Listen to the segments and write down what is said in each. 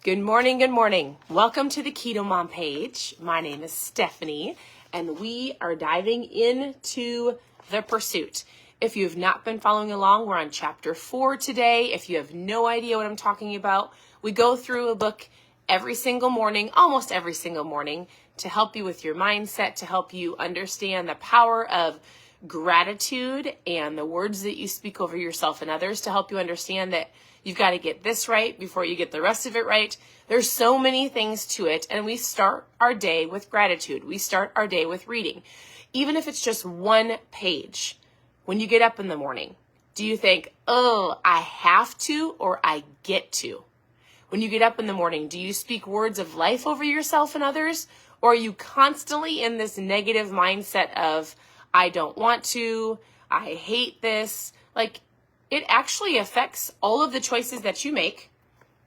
Good morning, good morning. Welcome to the KetoMom page. My name is Stephanie, and we are diving into the pursuit. If you have not been following along, we're on chapter 4 today. If you have no idea what I'm talking about, we go through a book every single morning, almost every single morning, to help you with your mindset, to help you understand the power of gratitude and the words that you speak over yourself and others, to help you understand that you've got to get this right before you get the rest of it right. There's so many things to it, and we start our day with gratitude. We start our day with reading. Even if it's just one page, when you get up in the morning, do you think, oh, I have to or I get to? When you get up in the morning, do you speak words of life over yourself and others? Or are you constantly in this negative mindset of, I don't want to, I hate this? Like, it actually affects all of the choices that you make.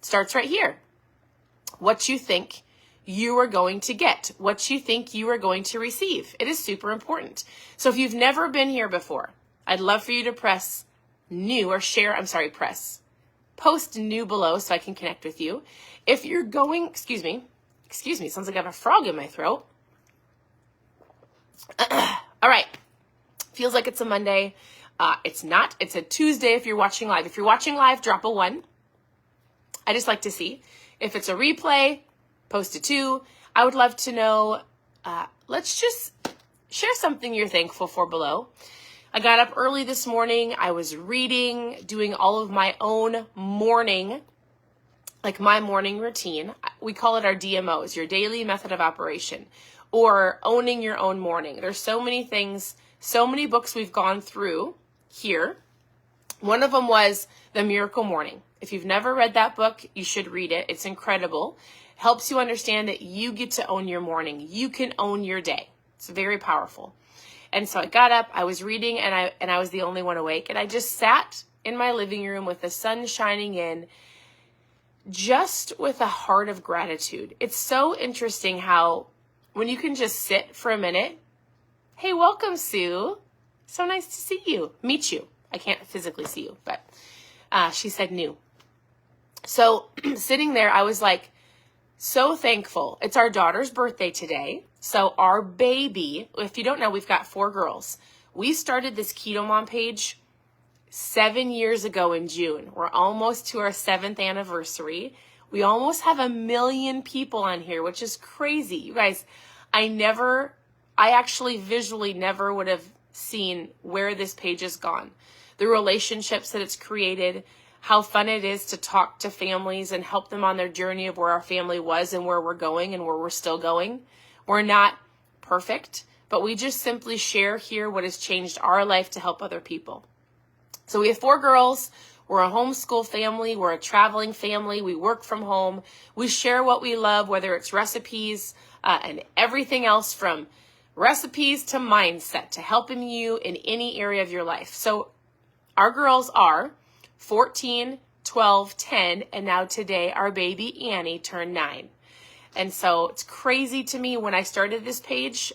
Starts right here. What you think you are going to get, what you think you are going to receive. It is super important. So if you've never been here before, I'd love for you to press new or share, post new below so I can connect with you. If you're going, excuse me, sounds like I have a frog in my throat. All right. Feels like it's a Monday. It's not. It's a Tuesday if you're watching live. If you're watching live, drop a 1. I just like to see. If it's a replay, post a 2. I would love to know. Let's just share something you're thankful for below. I got up early this morning. I was reading, doing all of my own morning, like my morning routine. We call it our DMOs, your daily method of operation, or owning your own morning. There's so many things, so many books we've gone through here. One of them was The Miracle Morning. If you've never read that book, you should read it. It's incredible. Helps you understand that you get to own your morning. You can own your day. It's very powerful. And so I got up, I was reading, and I was the only one awake. And I just sat in my living room with the sun shining in, just with a heart of gratitude. It's so interesting how when you can just sit for a minute. Hey, welcome, Sue. So nice to see you, meet you. I can't physically see you, but she said new. So sitting there, I was like, so thankful. It's our daughter's birthday today. So our baby, if you don't know, we've got 4 girls. We started this KetoMom page 7 years ago in June. We're almost to our 7th anniversary. We almost have 1 million people on here, which is crazy. You guys, I actually visually never would have seen where this page has gone. The relationships that it's created, how fun it is to talk to families and help them on their journey of where our family was and where we're going and where we're still going. We're not perfect, but we just simply share here what has changed our life to help other people. So we have 4 girls. We're a homeschool family. We're a traveling family. We work from home. We share what we love, whether it's recipes and everything else from recipes to mindset, to helping you in any area of your life. So our girls are 14, 12, 10, and now today our baby Annie turned 9. And so it's crazy to me, when I started this page,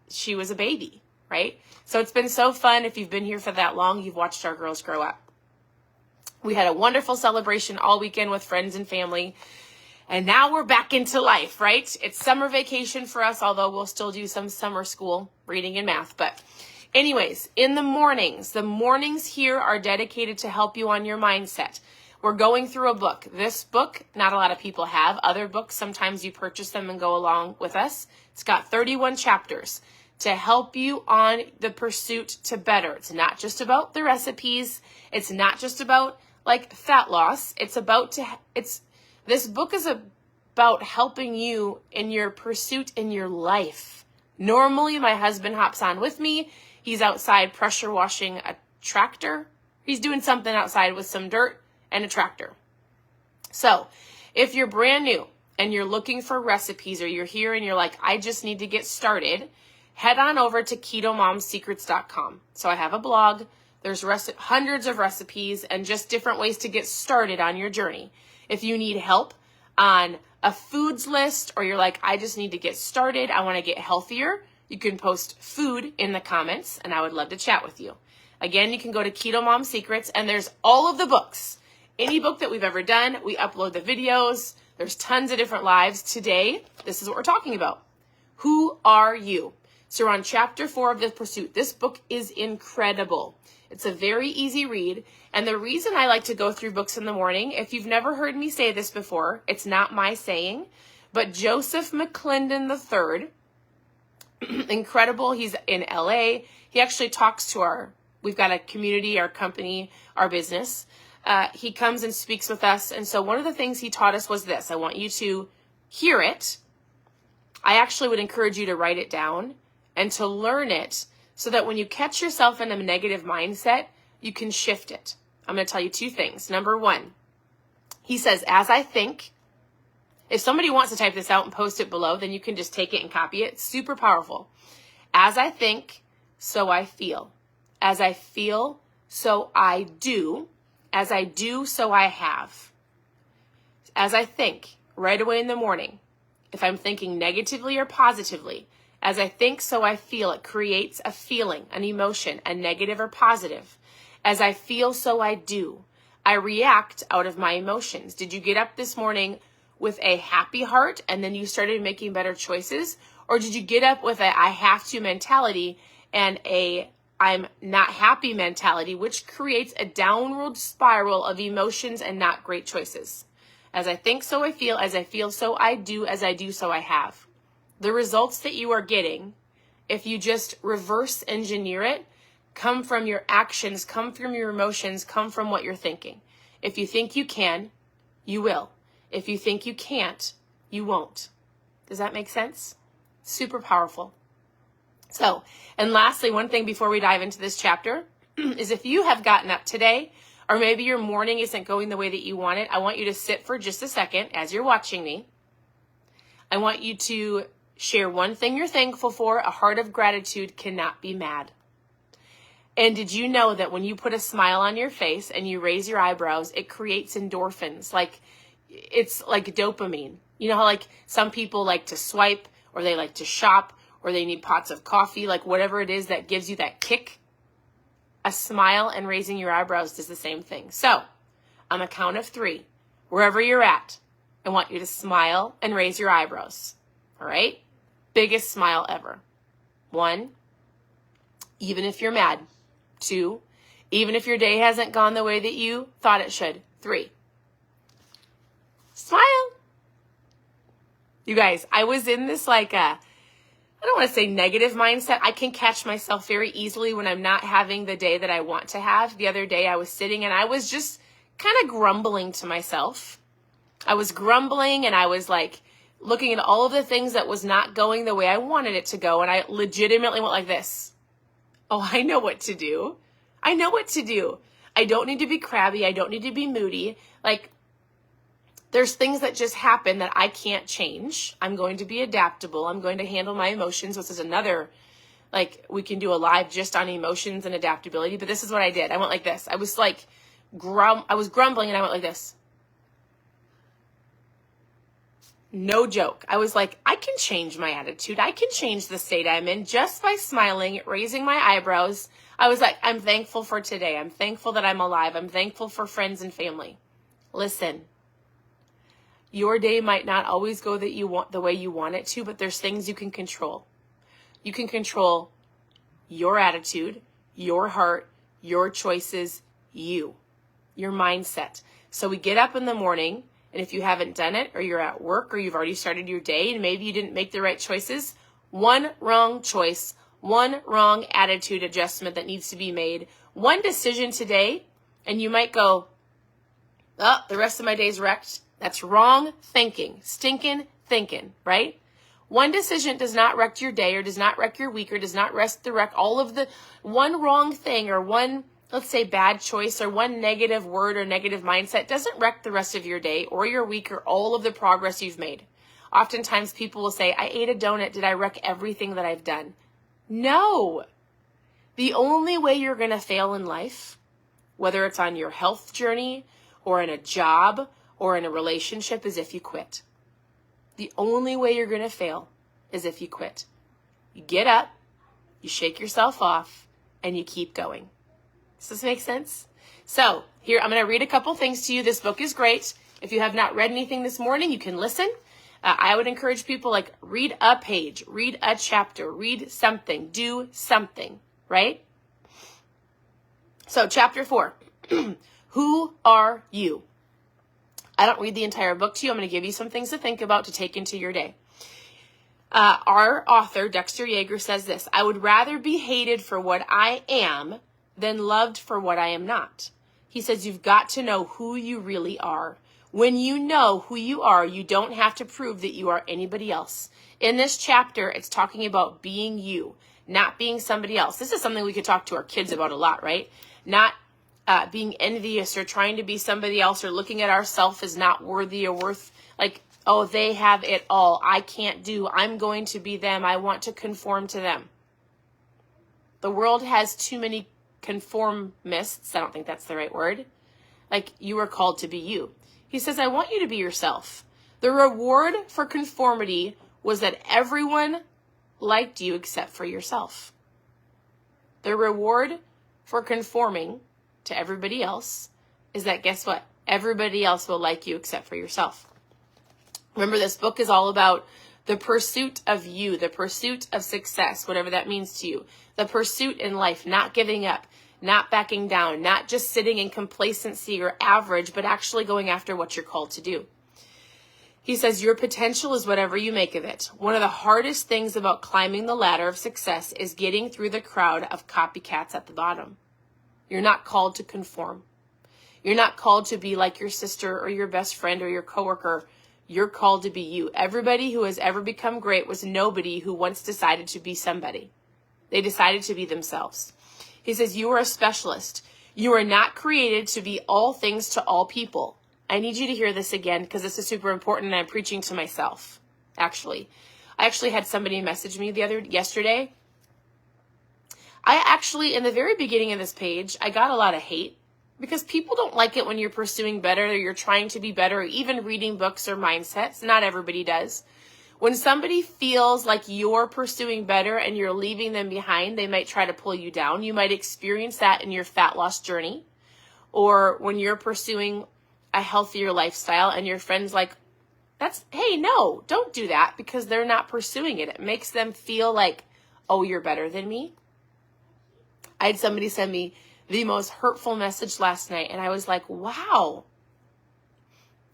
she was a baby, right? So it's been so fun. If you've been here for that long, you've watched our girls grow up. We had a wonderful celebration all weekend with friends and family. And now we're back into life, right? It's summer vacation for us, although we'll still do some summer school reading and math. But anyways, in the mornings here are dedicated to help you on your mindset. We're going through a book. This book, not a lot of people have. Other books, sometimes you purchase them and go along with us. It's got 31 chapters to help you on the pursuit to better. It's not just about the recipes. It's not just about like fat loss. This book is about helping you in your pursuit in your life. Normally, my husband hops on with me. He's outside pressure washing a tractor. He's doing something outside with some dirt and a tractor. So if you're brand new and you're looking for recipes, or you're here and you're like, I just need to get started, head on over to ketomomsecrets.com. So I have a blog. There's hundreds of recipes and just different ways to get started on your journey. If you need help on a foods list, or you're like, I just need to get started, I want to get healthier, you can post food in the comments and I would love to chat with you. Again, you can go to KetoMom Secrets, and there's all of the books Any book that we've ever done, we upload the videos. There's tons of different lives. Today, this is what we're talking about. Who are you? So we're on chapter 4 of The Pursuit. This book is incredible. It's a very easy read. And the reason I like to go through books in the morning, if you've never heard me say this before, it's not my saying, but Joseph McClendon III, incredible. He's in LA. He actually talks to we've got a community, our company, our business. He comes and speaks with us. And so one of the things he taught us was this. I want you to hear it. I actually would encourage you to write it down and to learn it so that when you catch yourself in a negative mindset, you can shift it. I'm going to tell you 2 things. Number 1, he says, as I think, if somebody wants to type this out and post it below, then you can just take it and copy it. It's super powerful. As I think, so I feel. As I feel, so I do. As I do, so I have. As I think, right away in the morning, if I'm thinking negatively or positively, as I think, so I feel. It creates a feeling, an emotion, a negative or positive. As I feel, so I do. I react out of my emotions. Did you get up this morning with a happy heart and then you started making better choices? Or did you get up with a I have to mentality and a I'm not happy mentality, which creates a downward spiral of emotions and not great choices? As I think, so I feel. As I feel, so I do. As I do, so I have. The results that you are getting, if you just reverse engineer it, come from your actions, come from your emotions, come from what you're thinking. If you think you can, you will. If you think you can't, you won't. Does that make sense? Super powerful. So, and lastly, one thing before we dive into this chapter is if you have gotten up today, or maybe your morning isn't going the way that you want it, I want you to sit for just a second as you're watching me. I want you to share one thing you're thankful for. A heart of gratitude cannot be mad. And did you know that when you put a smile on your face and you raise your eyebrows, it creates endorphins? Like, it's like dopamine. You know how like some people like to swipe, or they like to shop, or they need pots of coffee, like whatever it is that gives you that kick? A smile and raising your eyebrows does the same thing. So, on the count of 3, wherever you're at, I want you to smile and raise your eyebrows. All right? Biggest smile ever. 1, even if you're mad. 2, even if your day hasn't gone the way that you thought it should. 3, smile. You guys, I was in this I don't want to say negative mindset. I can catch myself very easily when I'm not having the day that I want to have. The other day I was sitting and I was just kind of grumbling to myself. I was grumbling and I was like looking at all of the things that was not going the way I wanted it to go. And I legitimately went like this. Oh, I know what to do. I know what to do. I don't need to be crabby. I don't need to be moody. Like, there's things that just happen that I can't change. I'm going to be adaptable. I'm going to handle my emotions. This is another, like, we can do a live just on emotions and adaptability. But this is what I did. I went like this. I was like, I was grumbling and I went like this. No joke. I was like, I can change my attitude. I can change the state I'm in just by smiling, raising my eyebrows. I was like, I'm thankful for today. I'm thankful that I'm alive. I'm thankful for friends and family. Listen, your day might not always go the way you want it to, but there's things you can control. You can control your attitude, your heart, your choices, your mindset. So we get up in the morning, and if you haven't done it, or you're at work, or you've already started your day, and maybe you didn't make the right choices, one wrong choice, one wrong attitude adjustment that needs to be made, one decision today, and you might go, oh, the rest of my day's wrecked. That's wrong thinking, stinking thinking, right? One decision does not wreck your day, or does not wreck your week, or does not wreck all of the one wrong thing, or one, let's say, bad choice, or one negative word or negative mindset doesn't wreck the rest of your day or your week or all of the progress you've made. Oftentimes people will say, I ate a donut. Did I wreck everything that I've done? No. The only way you're going to fail in life, whether it's on your health journey or in a job or in a relationship, is if you quit. The only way you're going to fail is if you quit. You get up, you shake yourself off, and you keep going. Does this make sense? So Here, I'm going to read a couple things to you. This book is great. If you have not read anything this morning, you can listen. I would encourage people, like, read a page, read a chapter, read something, do something, right? So chapter 4, who are you? I don't read the entire book to you. I'm going to give you some things to think about to take into your day. Our author, Dexter Yager, says this: I would rather be hated for what I am than loved for what I am not. He says you've got to know who you really are. When you know who you are, you don't have to prove that you are anybody else. In this chapter, it's talking about being you, not being somebody else. This is something we could talk to our kids about a lot, right? Not being envious or trying to be somebody else or looking at ourselves as not worthy or worth, like, oh, they have it all. I can't do. I'm going to be them. I want to conform to them. The world has too many conformists. I don't think that's the right word. Like, you are called to be you. He says, I want you to be yourself. The reward for conformity was that everyone liked you except for yourself. The reward for conforming to everybody else is that, guess what? Everybody else will like you except for yourself. Remember, this book is all about the pursuit of you, the pursuit of success, whatever that means to you. The pursuit in life, not giving up, not backing down, not just sitting in complacency or average, but actually going after what you're called to do. He says your potential is whatever you make of it. One of the hardest things about climbing the ladder of success is getting through the crowd of copycats at the bottom. You're not called to conform. You're not called to be like your sister or your best friend or your coworker. You're called to be you. Everybody who has ever become great was nobody who once decided to be somebody. They decided to be themselves. He says, you are a specialist. You are not created to be all things to all people. I need you to hear this again because this is super important and I'm preaching to myself, actually. I actually had somebody message me yesterday. In the very beginning of this page, I got a lot of hate because people don't like it when you're pursuing better or you're trying to be better or even reading books or mindsets. Not everybody does. When somebody feels like you're pursuing better and you're leaving them behind, they might try to pull you down. You might experience that in your fat loss journey or when you're pursuing a healthier lifestyle and your friend's like, hey, no, don't do that because they're not pursuing it. It makes them feel like, oh, you're better than me. I had somebody send me the most hurtful message last night and I was like, wow,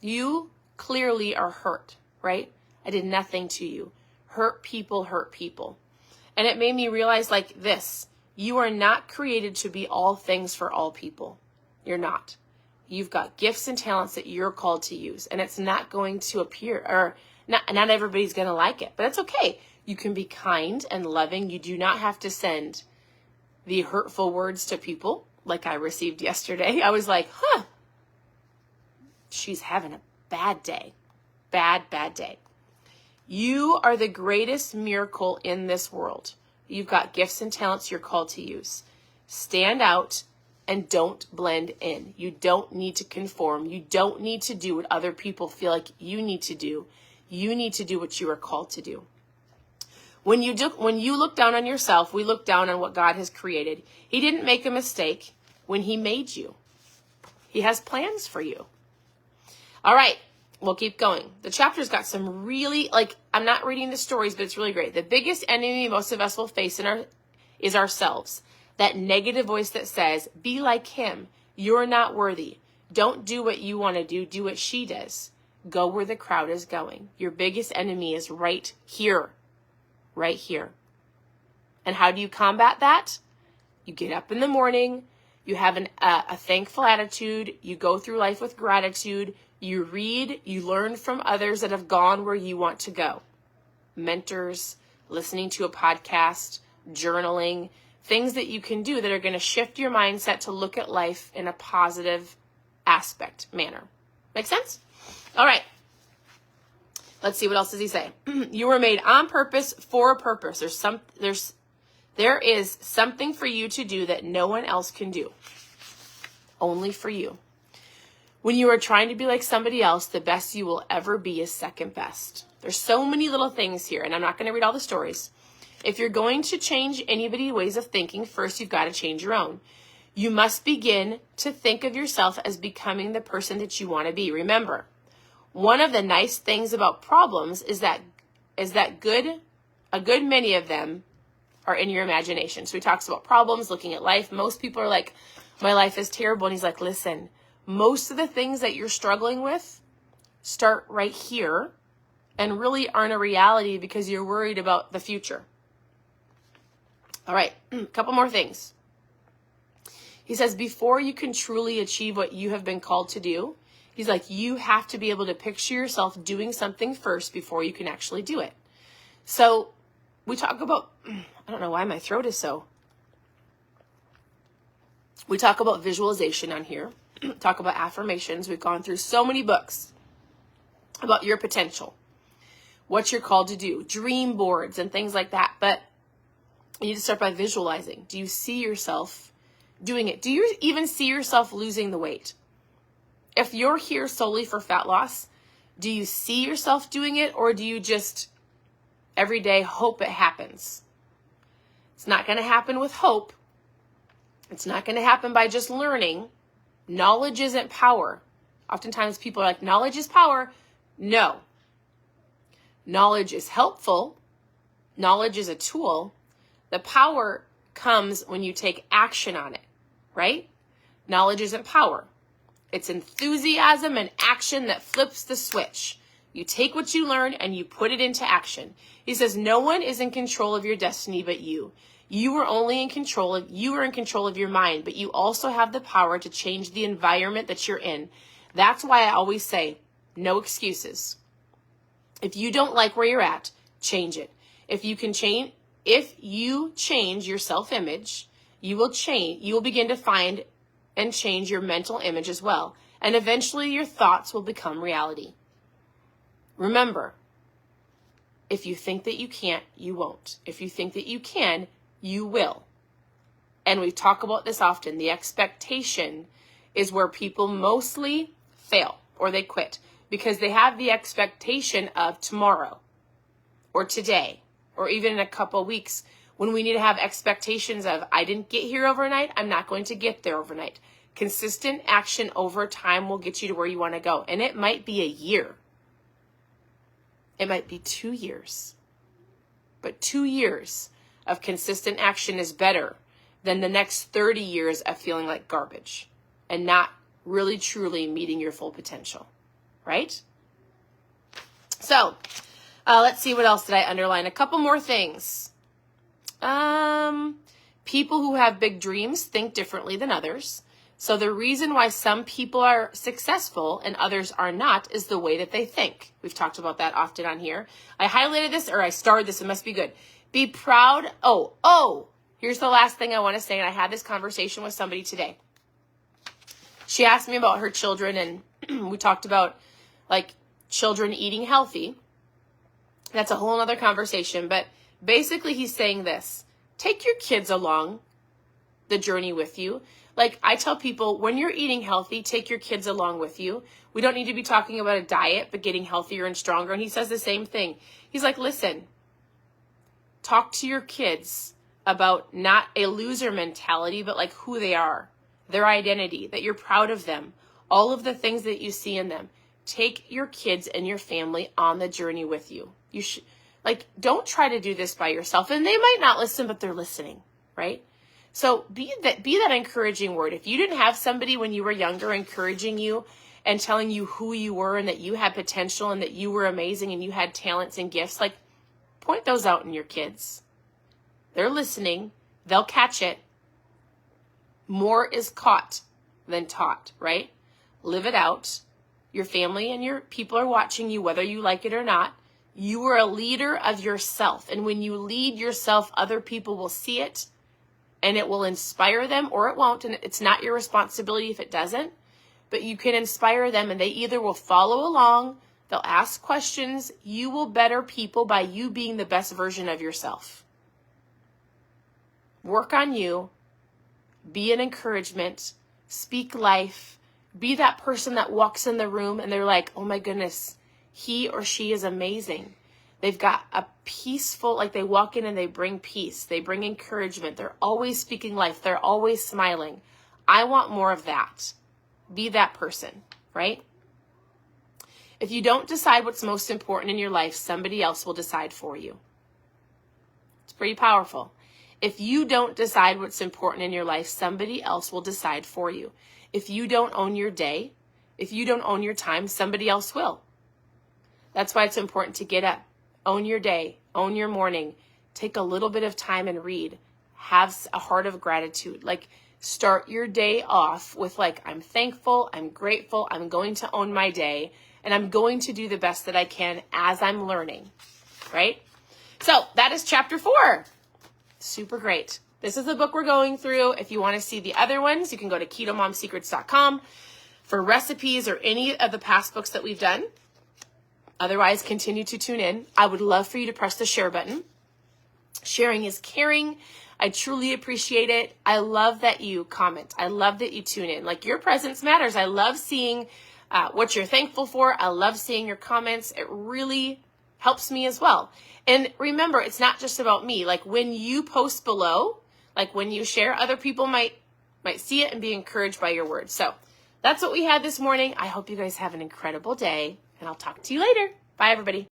you clearly are hurt, right? I did nothing to you. Hurt people hurt people. And it made me realize like this, you are not created to be all things for all people. You're not. You've got gifts and talents that you're called to use. And it's not going to appear, or not everybody's going to like it, but it's okay. You can be kind and loving. You do not have to send the hurtful words to people like I received yesterday. I was like, she's having a bad day. Bad day. You are the greatest miracle in this world. You've got gifts and talents you're called to use. Stand out and don't blend in. You don't need to conform. You don't need to do what other people feel like you need to do. You need to do what you are called to do. When you look down on yourself, we look down on what God has created. He didn't make a mistake when he made you. He has plans for you. All right. We'll keep going. The chapter's got some really, I'm not reading the stories, but it's really great. The biggest enemy most of us will face is ourselves. That negative voice that says, be like him. You're not worthy. Don't do what you want to do. Do what she does. Go where the crowd is going. Your biggest enemy is right here. Right here. And how do you combat that? You get up in the morning. You have a thankful attitude. You go through life with gratitude. You read, you learn from others that have gone where you want to go. Mentors, listening to a podcast, journaling, things that you can do that are going to shift your mindset to look at life in a positive manner. Make sense? All right. Let's see, what else does he say? You were made on purpose for a purpose. There is something for you to do that no one else can do. Only for you. When you are trying to be like somebody else, the best you will ever be is second best. There's so many little things here, and I'm not going to read all the stories. If you're going to change anybody's ways of thinking, first you've got to change your own. You must begin to think of yourself as becoming the person that you want to be. Remember, one of the nice things about problems is that a good many of them are in your imagination. So he talks about problems, looking at life. Most people are like, my life is terrible. And he's like, listen, most of the things that you're struggling with start right here and really aren't a reality because you're worried about the future. All right, a couple more things. He says, before you can truly achieve what you have been called to do, he's like, you have to be able to picture yourself doing something first before you can actually do it. So we talk about, I don't know why my throat is so. We talk about visualization on here, talk about affirmations. We've gone through so many books about your potential, what you're called to do, dream boards and things like that. But you need to start by visualizing. Do you see yourself doing it? Do you even see yourself losing the weight? If you're here solely for fat loss, do you see yourself doing it, or do you just every day hope it happens? It's not going to happen with hope. It's not going to happen by just learning. Knowledge isn't power. Oftentimes people are like, knowledge is power. No. Knowledge is helpful. Knowledge is a tool. The power comes when you take action on it, right? Knowledge isn't power. It's enthusiasm and action that flips the switch. You take what you learn and you put it into action. He says, no one is in control of your destiny but you. You are in control of your mind, but you also have the power to change the environment that you're in. That's why I always say, no excuses. If you don't like where you're at, change it. If you change your self-image, you will begin to find and change your mental image as well. And eventually your thoughts will become reality. Remember, if you think that you can't, you won't. If you think that you can, you will. And we talk about this often. The expectation is where people mostly fail or they quit because they have the expectation of tomorrow or today or even in a couple of weeks, when we need to have expectations of, I didn't get here overnight, I'm not going to get there overnight. Consistent action over time will get you to where you want to go. And it might be a year. It might be 2 years. But 2 years of consistent action is better than the next 30 years of feeling like garbage and not really truly meeting your full potential, right? So let's see, what else did I underline? A couple more things. People who have big dreams think differently than others. So the reason why some people are successful and others are not is the way that they think. We've talked about that often on here. I highlighted this, or I starred this. It must be good. Be proud. Here's the last thing I want to say. And I had this conversation with somebody today. She asked me about her children, and we talked about like children eating healthy. That's a whole other conversation. But basically he's saying this: take your kids along the journey with you. Like I tell people, when you're eating healthy, take your kids along with you. We don't need to be talking about a diet, but getting healthier and stronger. And he says the same thing. He's like, listen, talk to your kids about not a loser mentality, but like who they are, their identity, that you're proud of them, all of the things that you see in them. Take your kids and your family on the journey with you. You should, don't try to do this by yourself. And they might not listen, but they're listening, right? So be that encouraging word. If you didn't have somebody when you were younger encouraging you and telling you who you were and that you had potential and that you were amazing and you had talents and gifts, point those out in your kids. They're listening. They'll catch it. More is caught than taught, right? Live it out. Your family and your people are watching you, whether you like it or not. You are a leader of yourself. And when you lead yourself, other people will see it. And it will inspire them or it won't. And it's not your responsibility if it doesn't. But you can inspire them and they either will follow along, they'll ask questions. You will better people by you being the best version of yourself. Work on you. Be an encouragement. Speak life. Be that person that walks in the room and they're like, oh my goodness, he or she is amazing. They've got a peaceful, they walk in and they bring peace. They bring encouragement. They're always speaking life. They're always smiling. I want more of that. Be that person, right? If you don't decide what's most important in your life, somebody else will decide for you. It's pretty powerful. If you don't decide what's important in your life, somebody else will decide for you. If you don't own your day, if you don't own your time, somebody else will. That's why it's important to get up, own your day, own your morning, take a little bit of time and read, have a heart of gratitude. Like, start your day off with like, I'm thankful, I'm grateful, I'm going to own my day, and I'm going to do the best that I can as I'm learning, right? So that is chapter 4. Super great. This is the book we're going through. If you want to see the other ones, you can go to ketomomsecrets.com for recipes or any of the past books that we've done. Otherwise, continue to tune in. I would love for you to press the share button. Sharing is caring. I truly appreciate it. I love that you comment. I love that you tune in. Like, your presence matters. I love seeing what you're thankful for. I love seeing your comments. It really helps me as well. And remember, it's not just about me. Like, when you post below, like when you share, other people might see it and be encouraged by your words. So that's what we had this morning. I hope you guys have an incredible day, and I'll talk to you later. Bye, everybody.